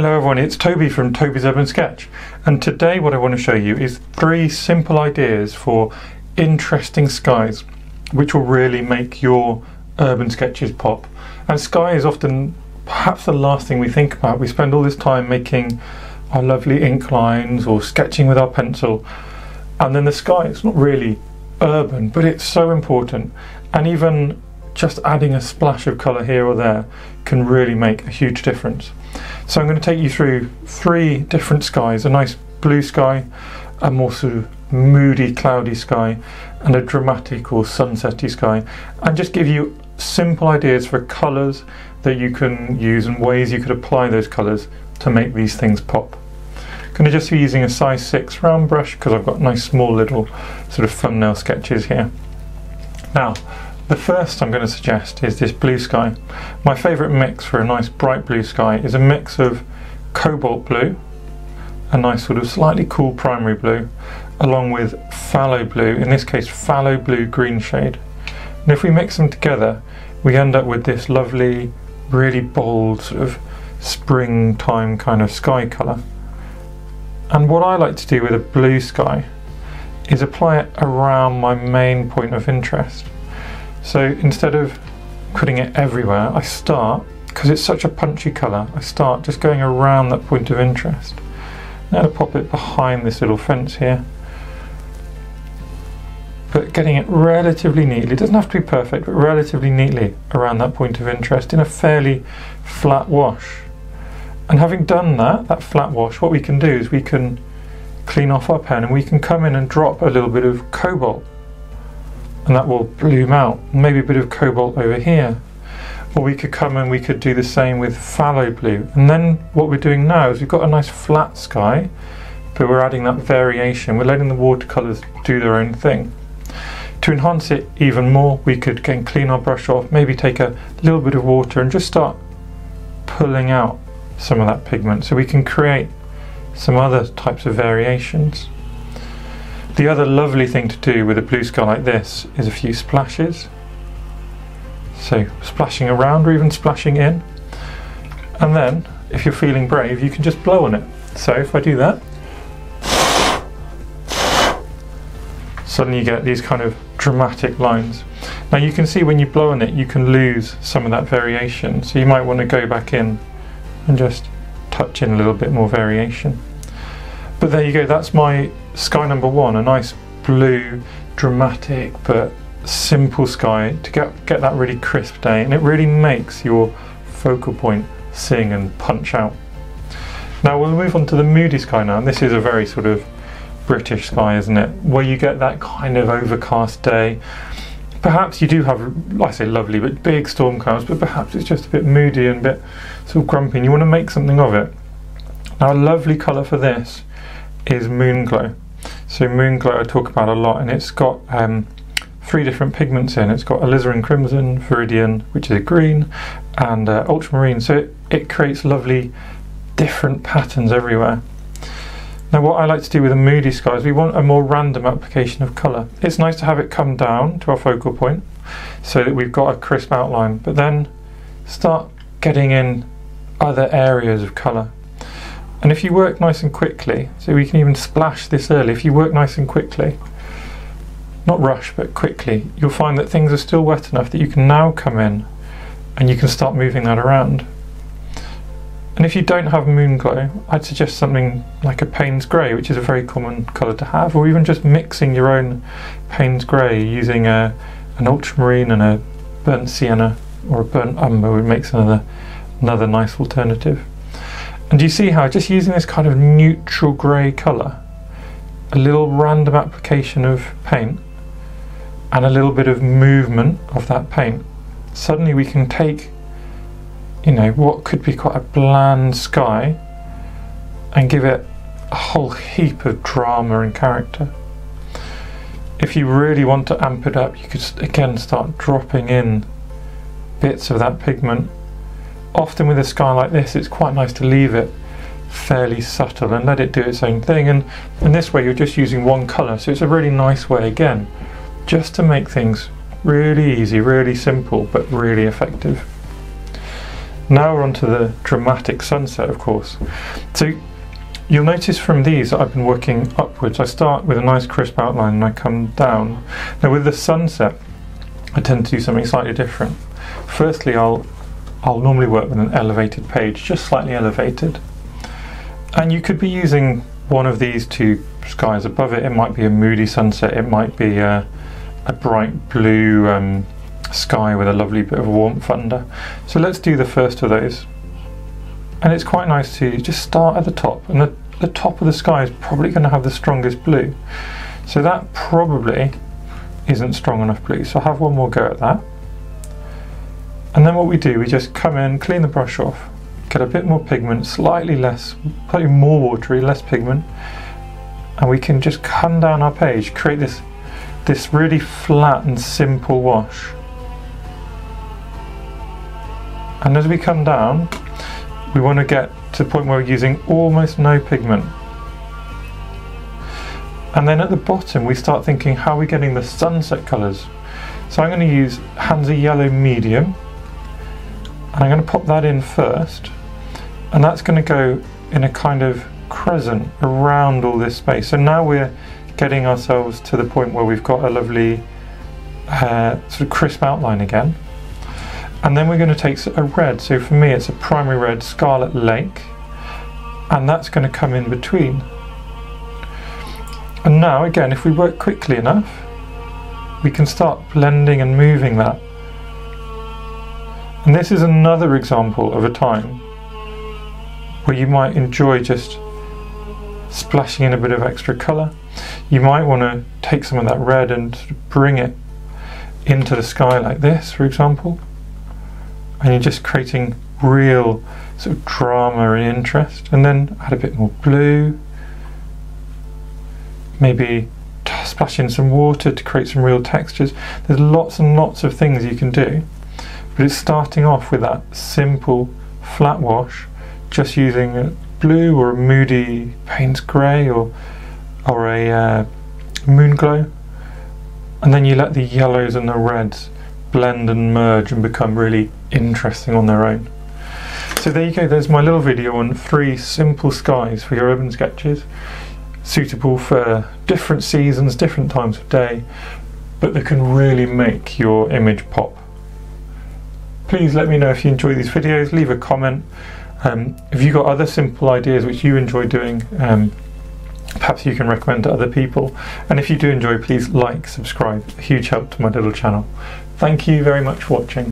Hello everyone, it's Toby from Toby's Urban Sketch, and today what I want to show you is 3 simple ideas for interesting skies which will really make your urban sketches pop. And sky is often perhaps the last thing we think about. We spend all this time making our lovely ink lines or sketching with our pencil, and then the sky is not really urban, but it's so important, and even just adding a splash of colour here or there can really make a huge difference. So I'm going to take you through 3 different skies: a nice blue sky, a more sort of moody cloudy sky, and a dramatic or sunsetty sky, and just give you simple ideas for colours that you can use and ways you could apply those colours to make these things pop. I'm going to just be using a size 6 round brush because I've got nice small little sort of thumbnail sketches here. Now, the first I'm going to suggest is this blue sky. My favourite mix for a nice bright blue sky is a mix of cobalt blue, a nice sort of slightly cool primary blue, along with phthalo blue, in this case phthalo blue green shade. And if we mix them together, we end up with this lovely, really bold sort of springtime kind of sky colour. And what I like to do with a blue sky is apply it around my main point of interest. So instead of putting it everywhere, I start, because it's such a punchy colour, I start just going around that point of interest. Now to pop it behind this little fence here, but getting it relatively neatly, it doesn't have to be perfect, but relatively neatly around that point of interest in a fairly flat wash. And having done that flat wash, what we can do is we can clean off our pen and we can come in and drop a little bit of cobalt, and that will bloom out, maybe a bit of cobalt over here. Or we could come and we could do the same with phthalo blue. And then what we're doing now is we've got a nice flat sky, but we're adding that variation. We're letting the watercolours do their own thing. To enhance it even more, we could again clean our brush off, maybe take a little bit of water and just start pulling out some of that pigment so we can create some other types of variations. The other lovely thing to do with a blue sky like this is a few splashes. So splashing around or even splashing in. And then, if you're feeling brave, you can just blow on it. So if I do that, suddenly you get these kind of dramatic lines. Now you can see when you blow on it, you can lose some of that variation. So you might want to go back in and just touch in a little bit more variation. But there you go, that's my sky number 1, a nice blue, dramatic but simple sky to get that really crisp day, and it really makes your focal point sing and punch out. Now we'll move on to the moody sky now, and this is a very sort of British sky, isn't it, where you get that kind of overcast day. Perhaps you do have, I say lovely, but big storm clouds, but perhaps it's just a bit moody and a bit sort of grumpy and you want to make something of it. Now a lovely colour for this is moon glow. So moon glow I talk about a lot, and it's got 3 different pigments in. It's got alizarin crimson, viridian, which is a green, and ultramarine, so it creates lovely different patterns everywhere. Now what I like to do with a moody sky is we want a more random application of colour. It's nice to have it come down to our focal point so that we've got a crisp outline, but then start getting in other areas of colour. And if you work nice and quickly, so we can even splash this early, if you work nice and quickly, not rush but quickly, you'll find that things are still wet enough that you can now come in and you can start moving that around. And if you don't have moon glow, I'd suggest something like a Payne's grey, which is a very common colour to have, or even just mixing your own Payne's grey using an ultramarine and a burnt sienna or a burnt umber, which makes another nice alternative. And do you see how just using this kind of neutral grey colour, a little random application of paint and a little bit of movement of that paint, suddenly we can take, you know, what could be quite a bland sky and give it a whole heap of drama and character. If you really want to amp it up, you could again start dropping in bits of that pigment. Often with a sky like this, it's quite nice to leave it fairly subtle and let it do its own thing, and in this way you're just using one colour, so it's a really nice way again just to make things really easy, really simple, but really effective. Now we're on to the dramatic sunset, of course. So you'll notice from these that I've been working upwards. I start with a nice crisp outline and I come down. Now with the sunset, I tend to do something slightly different. Firstly, I'll normally work with an elevated page, just slightly elevated. And you could be using one of these two skies above it. It might be a moody sunset, it might be a bright blue sky with a lovely bit of warmth under. So let's do the first of those. And it's quite nice to just start at the top, and the top of the sky is probably going to have the strongest blue. So that probably isn't strong enough blue, so I'll have one more go at that. And then what we do, we just come in, clean the brush off, get a bit more pigment, slightly more watery, less pigment, and we can just come down our page, create this really flat and simple wash. And as we come down, we want to get to the point where we're using almost no pigment. And then at the bottom we start thinking, how are we getting the sunset colours? So I'm going to use Hansa Yellow Medium, and I'm going to pop that in first, and that's going to go in a kind of crescent around all this space. So now we're getting ourselves to the point where we've got a lovely sort of crisp outline again. And then we're going to take a red, so for me it's a primary red, Scarlet Lake, and that's going to come in between. And now again, if we work quickly enough, we can start blending and moving that. And this is another example of a time where you might enjoy just splashing in a bit of extra colour. You might want to take some of that red and sort of bring it into the sky like this, for example. And you're just creating real sort of drama and interest. And then add a bit more blue. Maybe splash in some water to create some real textures. There's lots and lots of things you can do. But it's starting off with that simple flat wash, just using a blue or a moody Payne's grey or a moon glow. And then you let the yellows and the reds blend and merge and become really interesting on their own. So there you go, there's my little video on 3 simple skies for your urban sketches, suitable for different seasons, different times of day, but that can really make your image pop. Please let me know if you enjoy these videos, leave a comment. If you've got other simple ideas which you enjoy doing, perhaps you can recommend to other people. And if you do enjoy, please like, subscribe, a huge help to my little channel. Thank you very much for watching.